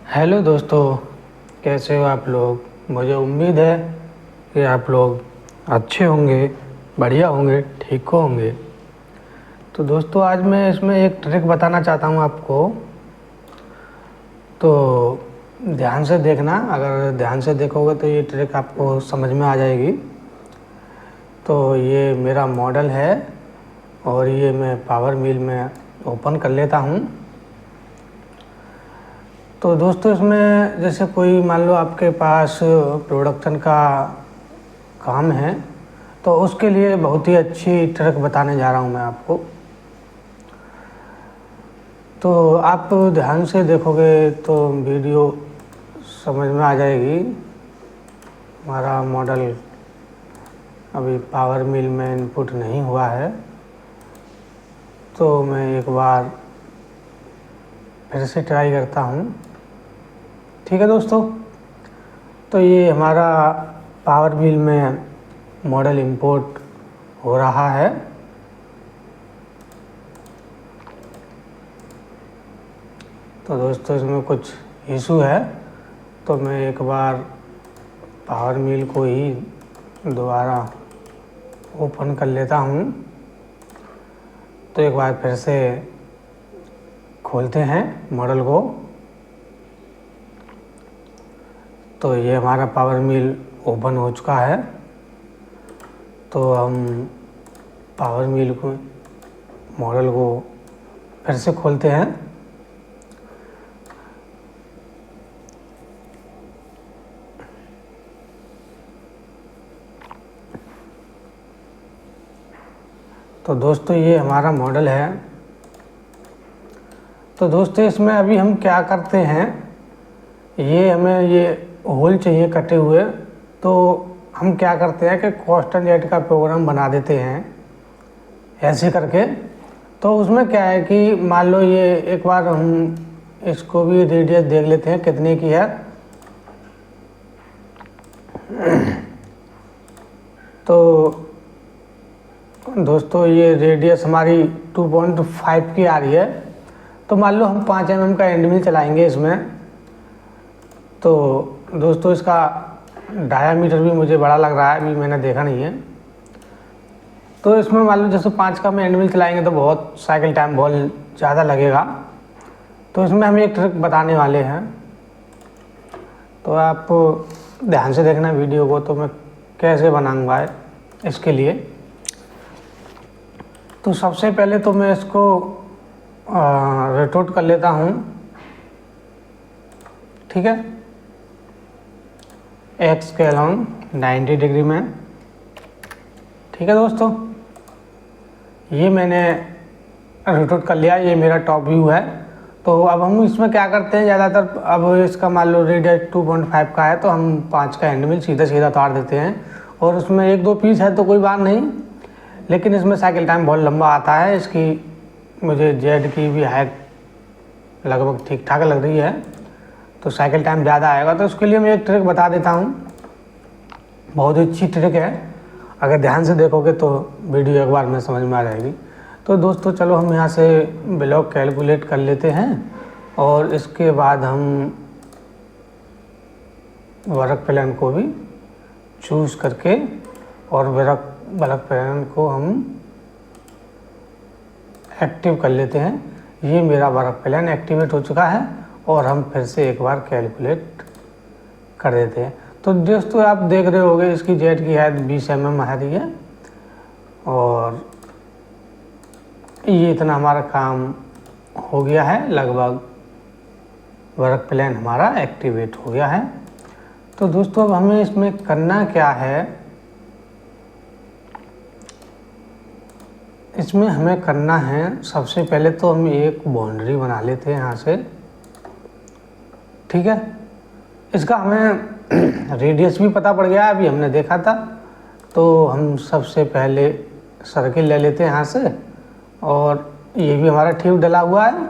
Hello दोस्तों, कैसे हो आप लोग। मुझे उम्मीद है कि आप लोग अच्छे होंगे, बढ़िया होंगे, ठीक होंगे। तो दोस्तों, आज मैं इसमें एक ट्रिक बताना चाहता हूँ आपको। तो ध्यान से देखना, अगर ध्यान से देखोगे तो ये ट्रिक आपको समझ में आ जाएगी। तो ये मेरा मॉडल है और ये मैं पावर मिल में ओपन कर लेता हूँ। तो दोस्तों, इसमें जैसे कोई मान लो आपके पास प्रोडक्शन का काम है, तो उसके लिए बहुत ही अच्छी ट्रिक बताने जा रहा हूँ मैं आपको। तो आप ध्यान से देखोगे तो वीडियो समझ में आ जाएगी। हमारा मॉडल अभी पावर मिल में इनपुट नहीं हुआ है, तो मैं एक बार फिर से ट्राई करता हूँ। ठीक है दोस्तों, तो ये हमारा पावर मिल में मॉडल इंपोर्ट हो रहा है। तो दोस्तों, इसमें कुछ इशू है, तो मैं एक बार पावर मिल को ही दोबारा ओपन कर लेता हूँ। तो एक बार फिर से खोलते हैं मॉडल को। तो ये हमारा पावर मिल ओपन हो चुका है। तो हम पावर मिल को मॉडल को फिर से खोलते हैं। तो दोस्तों, ये हमारा मॉडल है। तो दोस्तों, इसमें अभी हम क्या करते हैं, ये हमें ये होल चाहिए कटे हुए। तो हम क्या करते हैं कि कॉन्स्टेंट जेट का प्रोग्राम बना देते हैं ऐसे करके। तो उसमें क्या है कि मान लो ये एक बार हम इसको भी रेडियस देख लेते हैं कितने की है। तो दोस्तों, ये रेडियस हमारी 2.5 की आ रही है। तो मान लो हम 5 mm का एंड मिल चलाएंगे इसमें। तो दोस्तों, इसका डायामीटर भी मुझे बड़ा लग रहा है, अभी मैंने देखा नहीं है। तो इसमें मान लो जैसे 5 का में एंड मिल चलाएंगे तो बहुत साइकिल टाइम बहुत ज़्यादा लगेगा। तो इसमें हम एक ट्रिक बताने वाले हैं, तो आप ध्यान से देखना वीडियो को। तो मैं कैसे बनाऊंगा इसके लिए, तो सबसे पहले तो मैं इसको रोटेट कर लेता हूँ। ठीक है, एक्स के अलोंग 90 डिग्री में। ठीक है दोस्तों, ये मैंने रोटेट कर लिया। ये मेरा टॉप व्यू है। तो अब हम इसमें क्या करते हैं, ज़्यादातर अब इसका मान लो रेडियस 2.5 का है, तो हम 5 का हैंड मिल सीधा सीधा उतार देते हैं। और उसमें 1-2 पीस है तो कोई बात नहीं, लेकिन इसमें साइकिल टाइम बहुत लंबा आता है। इसकी मुझे जेड की भी हाइट लगभग ठीक ठाक लग रही है, तो साइकिल टाइम ज़्यादा आएगा। तो उसके लिए मैं एक ट्रिक बता देता हूँ, बहुत अच्छी ट्रिक है। अगर ध्यान से देखोगे तो वीडियो एक बार में समझ में आ जाएगी। तो दोस्तों, चलो हम यहाँ से ब्लॉक कैलकुलेट कर लेते हैं और इसके बाद हम वर्क प्लान को भी चूज़ करके और वर्क प्लान को हम एक्टिव कर लेते हैं। ये मेरा वर्क प्लान एक्टिवेट हो चुका है और हम फिर से एक बार कैलकुलेट कर देते हैं। तो दोस्तों, आप देख रहे होंगे इसकी जेट की हाइट 20 mm आ रही है और ये इतना हमारा काम हो गया है। लगभग वर्क प्लान हमारा एक्टिवेट हो गया है। तो दोस्तों, अब हमें इसमें करना क्या है, इसमें हमें करना है सबसे पहले तो हम एक बाउंड्री बना लेते हैं यहाँ से। ठीक है, इसका हमें रेडियस भी पता पड़ गया, अभी हमने देखा था। तो हम सबसे पहले सर्किल ले लेते हैं यहाँ से, और ये भी हमारा ट्यूब डला हुआ है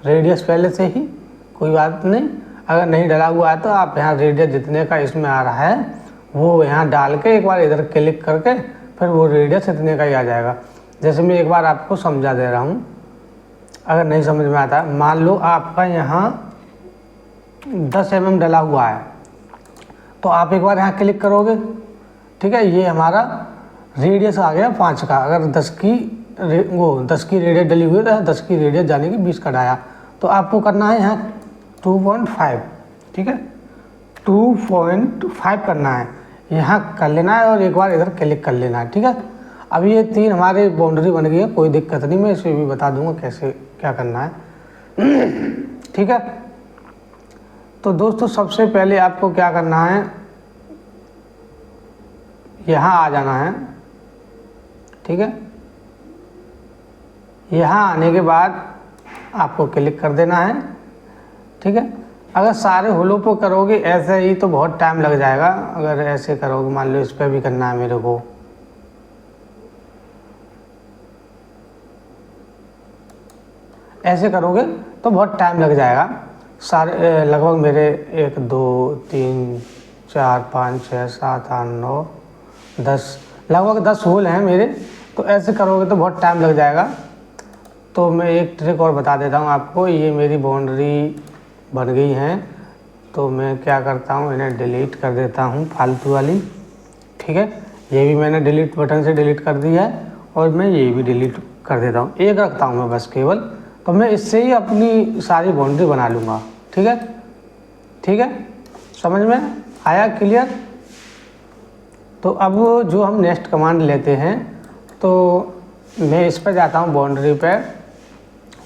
रेडियस पहले से ही, कोई बात नहीं। अगर नहीं डला हुआ है तो आप यहाँ रेडियस जितने का इसमें आ रहा है वो यहाँ डाल के एक बार इधर क्लिक करके फिर वो रेडियस इतने का ही आ जाएगा। जैसे मैं एक बार आपको समझा दे रहा हूँ, अगर नहीं समझ में आता, मान लो आपका यहाँ 10 mm डला हुआ है। तो आप एक बार यहाँ क्लिक करोगे, ठीक है, ये हमारा रेडियस आ गया 5 का। अगर 10 की रेडियस डली हुई है तो 10 की रेडियस जाने की 20 का डाया। तो आपको करना है यहाँ 2.5, ठीक है, 2.5 करना है, यहाँ कर लेना है और एक बार इधर क्लिक कर लेना है, ठीक है। अब ये 3 हमारे बाउंड्री बन गई है, कोई दिक्कत नहीं, मैं इसे भी बता दूंगा कैसे क्या करना है, ठीक है। तो दोस्तों सबसे पहले आपको क्या करना है, यहाँ आ जाना है, ठीक है। यहाँ आने के बाद आपको क्लिक कर देना है, ठीक है। अगर सारे होलों पर करोगे ऐसे ही तो बहुत टाइम लग जाएगा। अगर ऐसे करोगे, मान लो इस पर भी करना है मेरे को, ऐसे करोगे तो बहुत टाइम लग जाएगा। सारे लगभग मेरे 1 2 3 4 5 6 7 8 9 10 लगभग 10 होल हैं मेरे। तो ऐसे करोगे तो बहुत टाइम लग जाएगा। तो मैं एक ट्रिक और बता देता हूँ आपको। ये मेरी बाउंड्री बन गई हैं, तो मैं क्या करता हूँ, इन्हें डिलीट कर देता हूँ फालतू वाली, ठीक है। ये भी मैंने डिलीट बटन से डिलीट कर दी है और मैं ये भी डिलीट कर देता हूँ। एक रखता हूँ मैं बस केवल, तो मैं इससे ही अपनी सारी बाउंड्री बना लूँगा, ठीक है, ठीक है। समझ में आया, क्लियर। तो अब जो हम नेक्स्ट कमांड लेते हैं, तो मैं इस पर जाता हूँ बाउंड्री पे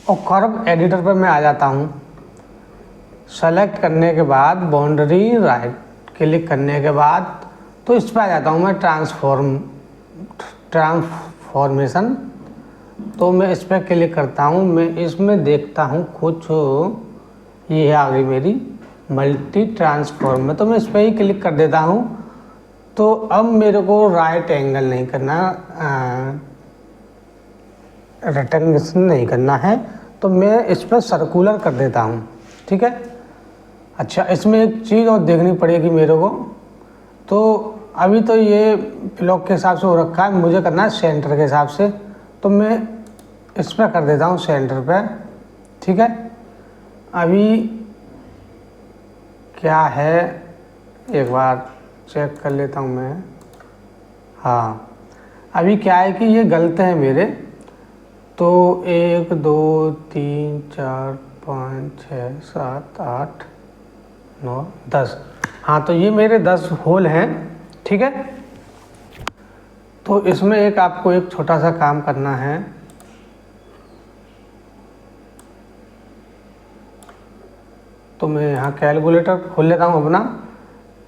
और कर्व एडिटर पर मैं आ जाता हूँ। सेलेक्ट करने के बाद बाउंड्री राइट क्लिक करने के बाद तो इस पर आ जाता हूँ मैं ट्रांसफॉर्मेशन। तो मैं इस पर क्लिक करता हूँ, मैं इसमें देखता हूँ कुछ, ये आ गई मेरी मल्टी ट्रांसफॉर्म में, तो मैं इस पर ही क्लिक कर देता हूँ। तो अब मेरे को राइट एंगल नहीं करना, रेक्टेंगल नहीं करना है, तो मैं इस पर सर्कुलर कर देता हूँ, ठीक है। अच्छा, इसमें एक चीज़ और देखनी पड़ेगी मेरे को। तो अभी तो ये ब्लॉक के हिसाब से हो रखा है, मुझे करना है सेंटर के हिसाब से। तो मैं इस पर कर देता हूँ सेंटर पर, ठीक है। अभी क्या है एक बार चेक कर लेता हूँ मैं। हाँ, अभी क्या है कि ये गलत हैं मेरे। तो 1 2 3 4 5 6 7 8 9 10, हाँ, तो ये मेरे 10 होल हैं, ठीक है। तो इसमें एक आपको एक छोटा सा काम करना है। तो मैं यहाँ कैलकुलेटर खोल लेता हूँ अपना।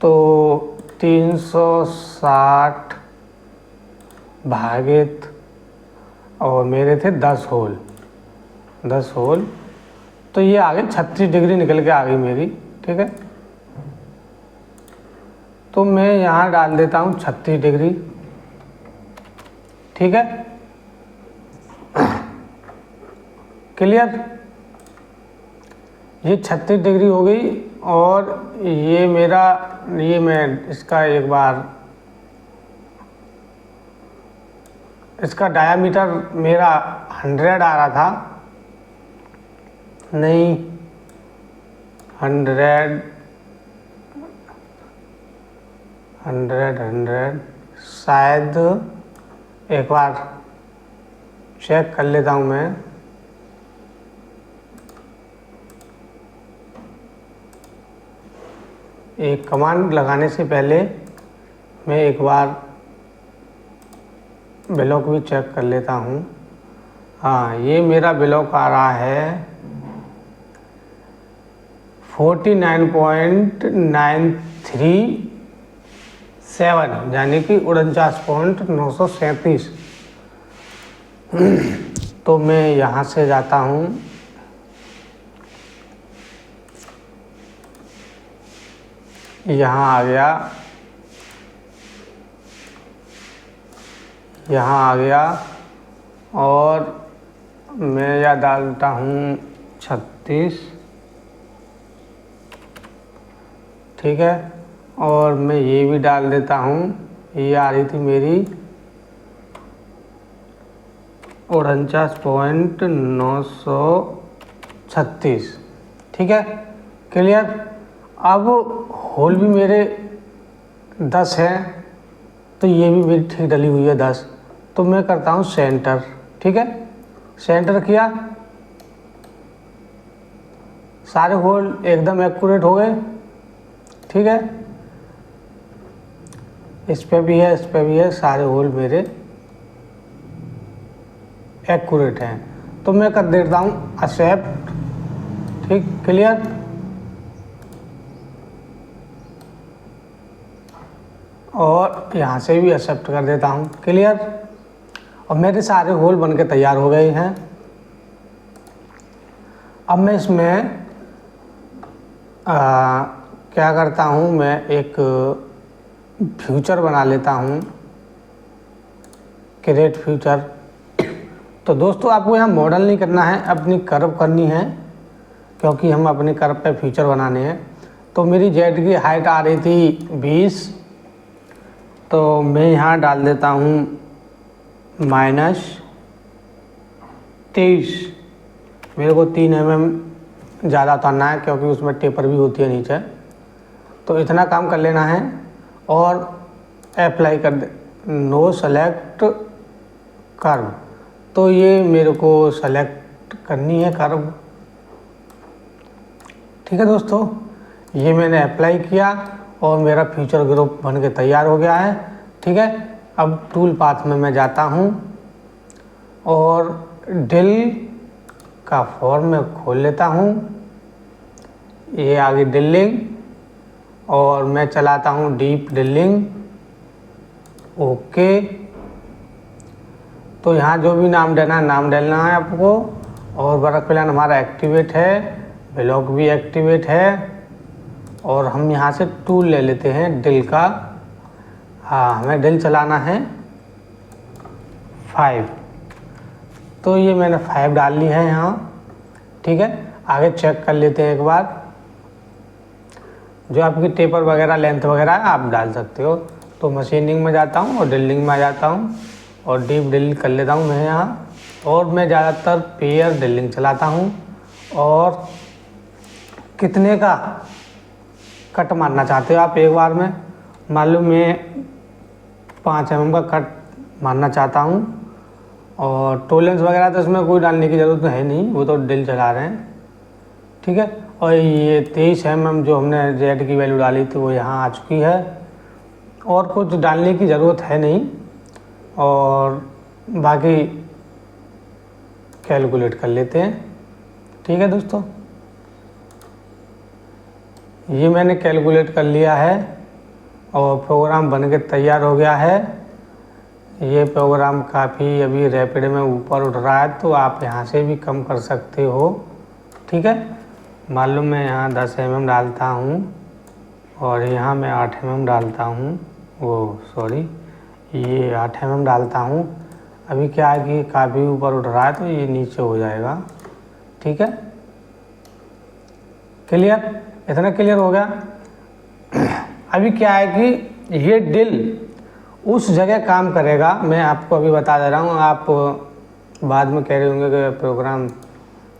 तो 360 भागित, और मेरे थे 10 होल, 10 होल, तो ये आगे 36 डिग्री निकल के आ गई मेरी, ठीक है। तो मैं यहाँ डाल देता हूँ 36 डिग्री, ठीक है, क्लियर। ये 36 डिग्री हो गई। और ये मेरा, ये मैं इसका एक बार, इसका डायामीटर मेरा 100 आ रहा था, नहीं 100 शायद, एक बार चेक कर लेता हूँ मैं। एक कमांड लगाने से पहले मैं एक बार ब्लॉक भी चेक कर लेता हूँ। हाँ, ये मेरा ब्लॉक आ रहा है 49.937, यानी कि 49.937। तो मैं यहाँ से जाता हूँ, यहाँ आ गया, यहाँ आ गया, और मैं यह डालता हूँ 36, ठीक है। और मैं ये भी डाल देता हूँ, ये आ रही थी मेरी 49.936, ठीक है, क्लियर। अब होल भी मेरे 10 हैं, तो ये भी मेरी ठीक डली हुई है 10। तो मैं करता हूँ सेंटर। ठीक है, सेंटर किया, सारे होल एकदम एक्यूरेट हो गए। ठीक है, इस पे भी है, इस पे भी है, सारे होल मेरे एक्यूरेट हैं। तो मैं कर देता हूँ एक्सेप्ट। ठीक, क्लियर। और यहाँ से भी एक्सेप्ट कर देता हूँ, क्लियर। और मेरे सारे होल बनके तैयार हो गए हैं। अब मैं इसमें क्या करता हूँ, मैं एक फ्यूचर बना लेता हूँ, क्रिएट फ्यूचर। तो दोस्तों आपको यहाँ मॉडल नहीं करना है, अपनी कर्व करनी है, क्योंकि हम अपने कर्व पे फ्यूचर बनाने हैं। तो मेरी जेड की हाइट आ रही थी 20, तो मैं यहाँ डाल देता हूँ -23। मेरे को 3 mm ज़्यादा उतारना है, क्योंकि उसमें टेपर भी होती है नीचे। तो इतना काम कर लेना है और अप्लाई कर दे, नो सेलेक्ट कर्व। तो ये मेरे को सेलेक्ट करनी है कर्व। ठीक है दोस्तों, ये मैंने अप्लाई किया और मेरा फ्यूचर ग्रुप बन के तैयार हो गया है। ठीक है, अब टूल पाथ में मैं जाता हूँ और डिल का फॉर्म में खोल लेता हूँ। ये आगे ड्रिलिंग, और मैं चलाता हूँ डीप ड्रिलिंग। ओके, तो यहाँ जो भी नाम देना है नाम डालना है आपको। और वर्क प्लान हमारा एक्टिवेट है, ब्लॉक भी एक्टिवेट है। और हम यहाँ से टूल ले लेते हैं डिल का। हाँ, हमें डिल चलाना है 5। तो ये मैंने 5 डाल ली है यहाँ। ठीक है, आगे चेक कर लेते हैं एक बार। जो आपकी टेपर वगैरह लेंथ वगैरह है आप डाल सकते हो। तो मशीनिंग में जाता हूँ और ड्रिलिंग में आ जाता हूँ और डीप ड्रिल कर लेता हूँ मैं यहाँ। और मैं ज़्यादातर पेयर ड्रिलिंग चलाता हूँ। और कितने का कट मारना चाहते हो आप एक बार में? मालूम मैं 5 mm का कट मारना चाहता हूँ। और टोलेंस वगैरह तो इसमें कोई डालने की ज़रूरत है नहीं, वो तो ड्रिल चला रहे हैं। ठीक है, और ये 23 mm जो हमने जेड की वैल्यू डाली थी वो यहाँ आ चुकी है। और कुछ डालने की ज़रूरत है नहीं, और बाकी कैलकुलेट कर लेते हैं। ठीक है दोस्तों, ये मैंने कैलकुलेट कर लिया है और प्रोग्राम बन के तैयार हो गया है। ये प्रोग्राम काफ़ी अभी रैपिड में ऊपर उठ रहा है, तो आप यहाँ से भी कम कर सकते हो। ठीक है, मालूम मैं यहाँ 10 mm डालता हूँ और यहाँ मैं 8 mm डालता हूँ। ये 8 mm डालता हूँ। अभी क्या है कि काफ़ी ऊपर उठ रहा है, तो ये नीचे हो जाएगा। ठीक है, क्लियर, इतना क्लियर हो गया। अभी क्या है कि ये डिल उस जगह काम करेगा। मैं आपको अभी बता दे रहा हूँ, आप बाद में कह रहे होंगे कि प्रोग्राम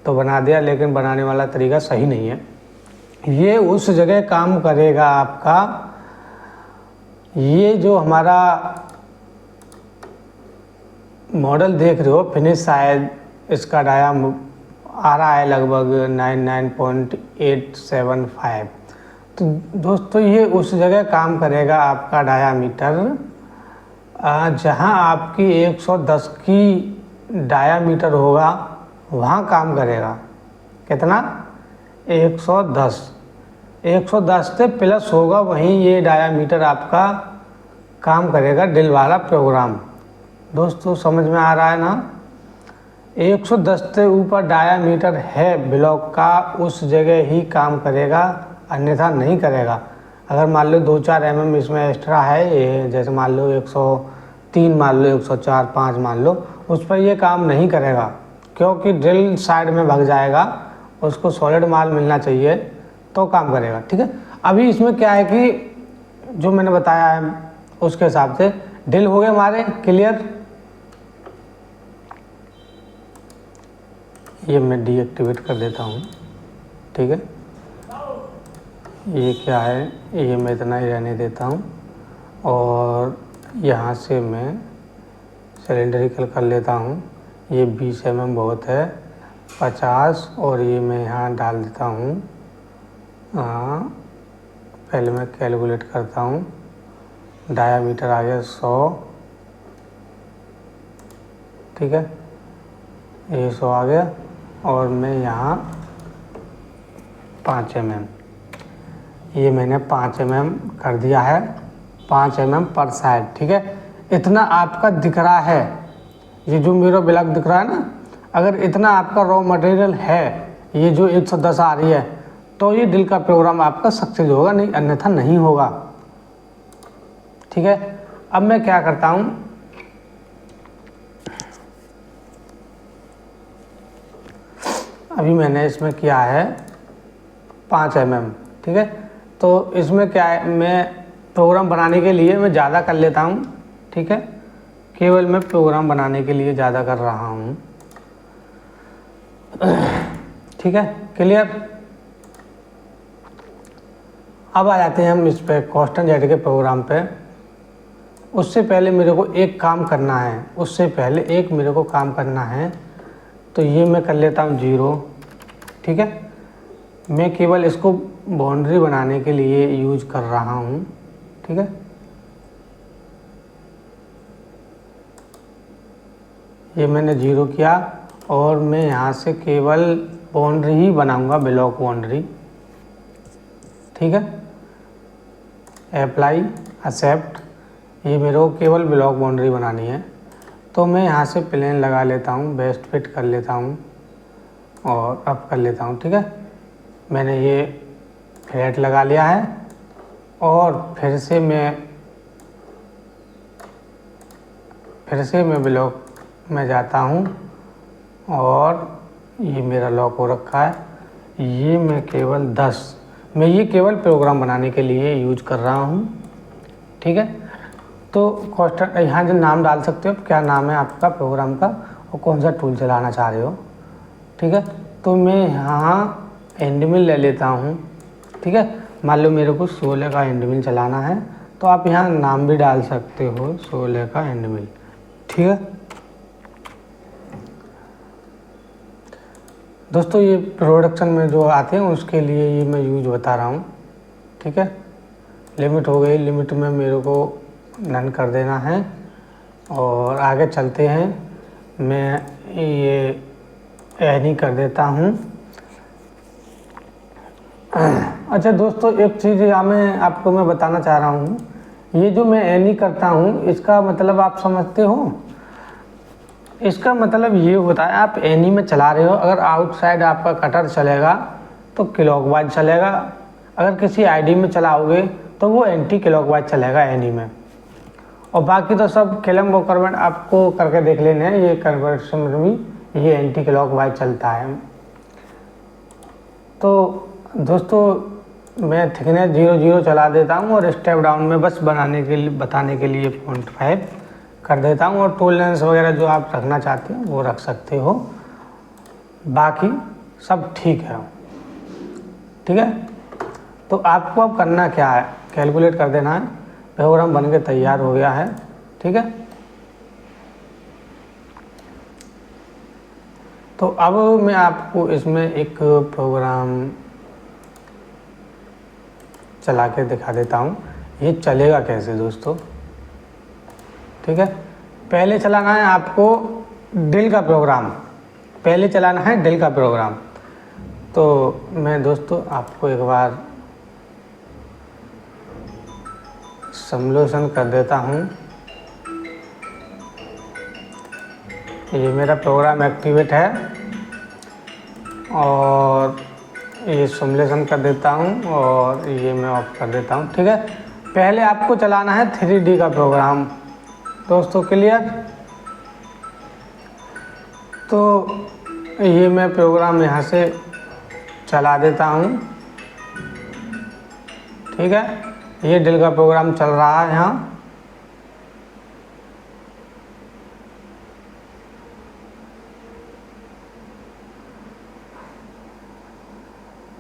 तो बना दिया लेकिन बनाने वाला तरीका सही नहीं है। ये उस जगह काम करेगा आपका। ये जो हमारा मॉडल देख रहे हो फिनिश, शायद इसका डायाम आ रहा है लगभग 99.875। तो दोस्तों ये उस जगह काम करेगा आपका डायामीटर, जहां आपकी 110 की डायामीटर होगा वहाँ काम करेगा। कितना? 110। 110 से प्लस होगा, वहीं ये डायामीटर आपका काम करेगा ड्रिल वाला प्रोग्राम। दोस्तों समझ में आ रहा है ना? 110 से ऊपर डायामीटर है ब्लॉक का, उस जगह ही काम करेगा, अन्यथा नहीं करेगा। अगर मान लो 2-4 mm इसमें एक्स्ट्रा है, ये जैसे मान लो 103 मान लो, 104, 5 मान लो, उस पर ये काम नहीं करेगा, क्योंकि ड्रिल साइड में भाग जाएगा। उसको सॉलिड माल मिलना चाहिए तो काम करेगा। ठीक है, अभी इसमें क्या है कि जो मैंने बताया है उसके हिसाब से ड्रिल हो गए हमारे क्लियर। ये मैं डीएक्टिवेट कर देता हूँ। ठीक है, ये क्या है, ये मैं इतना ही रहने देता हूँ। और यहाँ से मैं सिलेंड्रिकल कर लेता हूँ। ये 20 mm बहुत है, 50, और ये मैं यहाँ डाल देता हूँ। पहले मैं कैलकुलेट करता हूँ। डायामीटर आ गया 100, ठीक है, ये 100 आ गया। और मैं यहाँ 5 mm, ये मैंने 5 mm कर दिया है, 5 mm पर साइड, ठीक है। इतना आपका दिख रहा है, ये जो मेरा ब्लॉक दिख रहा है ना, अगर इतना आपका रॉ मटेरियल है, ये जो 110 आ रही है, तो ये ड्रिल का प्रोग्राम आपका सक्सेस होगा, नहीं अन्यथा नहीं होगा, ठीक है। अब मैं क्या करता हूँ, अभी मैंने इसमें किया है 5 mm, ठीक है। तो इसमें क्या है, मैं प्रोग्राम बनाने के लिए मैं ज़्यादा कर लेता हूँ, ठीक है। केवल मैं प्रोग्राम बनाने के लिए ज़्यादा कर रहा हूँ, ठीक है, क्लियर। अब आ जाते हैं हम इस पे कॉन्स्टेंट जेड के प्रोग्राम पे। उससे पहले मेरे को एक काम करना है, तो ये मैं कर लेता हूँ 0, ठीक है। मैं केवल इसको बाउंड्री बनाने के लिए यूज कर रहा हूँ, ठीक है। ये मैंने 0 किया और मैं यहाँ से केवल बाउंड्री ही बनाऊंगा, ब्लॉक बाउंड्री, ठीक है। अप्लाई, एक्सेप्ट, ये मेरे को केवल ब्लॉक बाउंड्री बनानी है। तो मैं यहाँ से प्लेन लगा लेता हूँ, बेस्ट फिट कर लेता हूँ और अप कर लेता हूँ, ठीक है। मैंने ये फ्लैट लगा लिया है और फिर से मैं ब्लॉक में जाता हूँ और ये मेरा लॉक हो रखा है। ये मैं केवल 10, मैं ये केवल प्रोग्राम बनाने के लिए यूज कर रहा हूँ, ठीक है। तो कॉन्स्टेंट यहाँ जो नाम डाल सकते हो, क्या नाम है आपका प्रोग्राम का और कौन सा टूल चलाना चाह रहे हो, ठीक है। तो मैं यहाँ एंड मिल ले लेता हूँ, ठीक है। मान लो मेरे को 16 का एंड मिल चलाना है, तो आप यहाँ नाम भी डाल सकते हो, 16 का एंड मिल, ठीक है। दोस्तों ये प्रोडक्शन में जो आते हैं उसके लिए ये मैं यूज बता रहा हूँ, ठीक है। लिमिट हो गई, लिमिट में मेरे को नन कर देना है और आगे चलते हैं। मैं ये एनी कर देता हूँ। अच्छा दोस्तों, एक चीज़ यहाँ मैं आपको बताना चाह रहा हूँ, ये जो मैं एनी करता हूँ इसका मतलब आप समझते हो। इसका मतलब ये होता है, आप एनी में चला रहे हो, अगर आउटसाइड आपका कटर चलेगा तो क्लॉकवाइज चलेगा, अगर किसी आईडी में चलाओगे तो वो एंटी क्लॉकवाइज चलेगा एनी में। और बाकी तो सब क्लम और कन्वर्ट आपको करके देख लेने हैं, ये कन्वर्शन में भी ये एंटी क्लॉकवाइज चलता है। तो दोस्तों मैं थिकनेस 0 चला देता हूँ और स्टेप डाउन में बस बताने के लिए 0.5 कर देता हूँ, और टॉलरेंस वगैरह जो आप रखना चाहते हो वो रख सकते हो, बाकी सब ठीक है, ठीक है। तो आपको अब करना क्या है, कैलकुलेट कर देना है। प्रोग्राम बन के तैयार हो गया है, ठीक है। तो अब मैं आपको इसमें एक प्रोग्राम चला के दिखा देता हूँ, ये चलेगा कैसे दोस्तों, ठीक है। पहले चलाना है आपको ड्रिल का प्रोग्राम, तो मैं दोस्तों आपको एक बार सिमुलेशन कर देता हूँ। ये मेरा प्रोग्राम एक्टिवेट है और ये सिमुलेशन कर देता हूँ और ये मैं ऑफ कर देता हूँ, ठीक है। पहले आपको चलाना है 3D का प्रोग्राम दोस्तों, क्लियर। तो ये मैं प्रोग्राम यहाँ से चला देता हूँ, ठीक है। ये ड्रिल का प्रोग्राम चल रहा है यहाँ,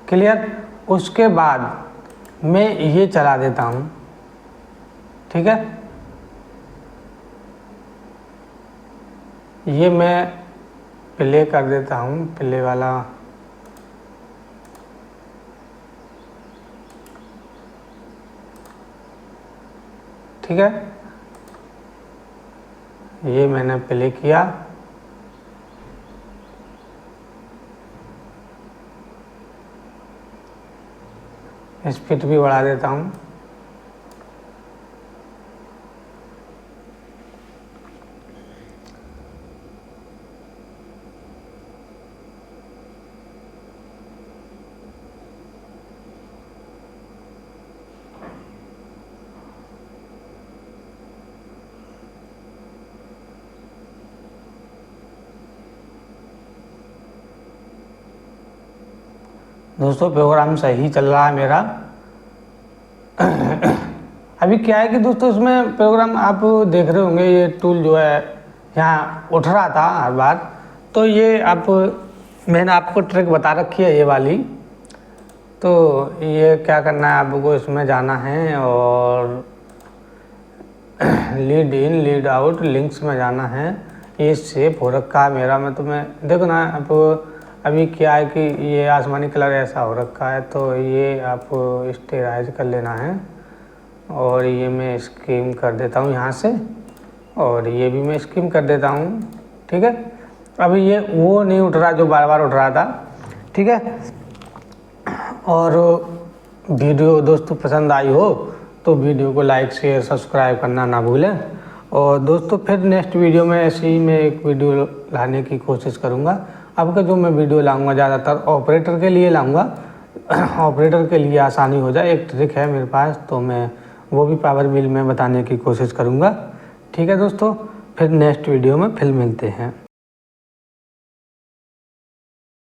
क्लियर। उसके बाद मैं ये चला देता हूँ, ठीक है। ये मैं प्ले कर देता हूँ, प्ले वाला, ठीक है। ये मैंने प्ले किया, स्पीड भी बढ़ा देता हूँ। दोस्तों प्रोग्राम सही चल रहा है मेरा। अभी क्या है कि दोस्तों इसमें प्रोग्राम आप देख रहे होंगे, ये टूल जो है यहाँ उठ रहा था हर बार। तो ये आप, मैंने आपको ट्रिक बता रखी है ये वाली। तो ये क्या करना है, आपको इसमें जाना है और lead in lead out links में जाना है। ये सेव हो रखा है मेरा, मैं तुम्हें देखो ना। आप अभी क्या है कि ये आसमानी कलर ऐसा हो रखा है, तो ये आप स्टेराइज कर लेना है। और ये मैं स्कीम कर देता हूँ यहाँ से, और ये भी मैं स्कीम कर देता हूँ, ठीक है। अभी ये वो नहीं उठ रहा जो बार बार उठ रहा था, ठीक है। और वीडियो दोस्तों पसंद आई हो तो वीडियो को लाइक शेयर सब्सक्राइब करना ना भूलें। और दोस्तों फिर नेक्स्ट वीडियो में ऐसे ही मैं एक वीडियो लाने की कोशिश करूँगा। अब का जो मैं वीडियो लाऊंगा ज़्यादातर ऑपरेटर के लिए लाऊंगा, ऑपरेटर के लिए आसानी हो जाए। एक ट्रिक है मेरे पास, तो मैं वो भी पावर बिल में बताने की कोशिश करूँगा, ठीक है दोस्तों। फिर नेक्स्ट वीडियो में फिर मिलते हैं।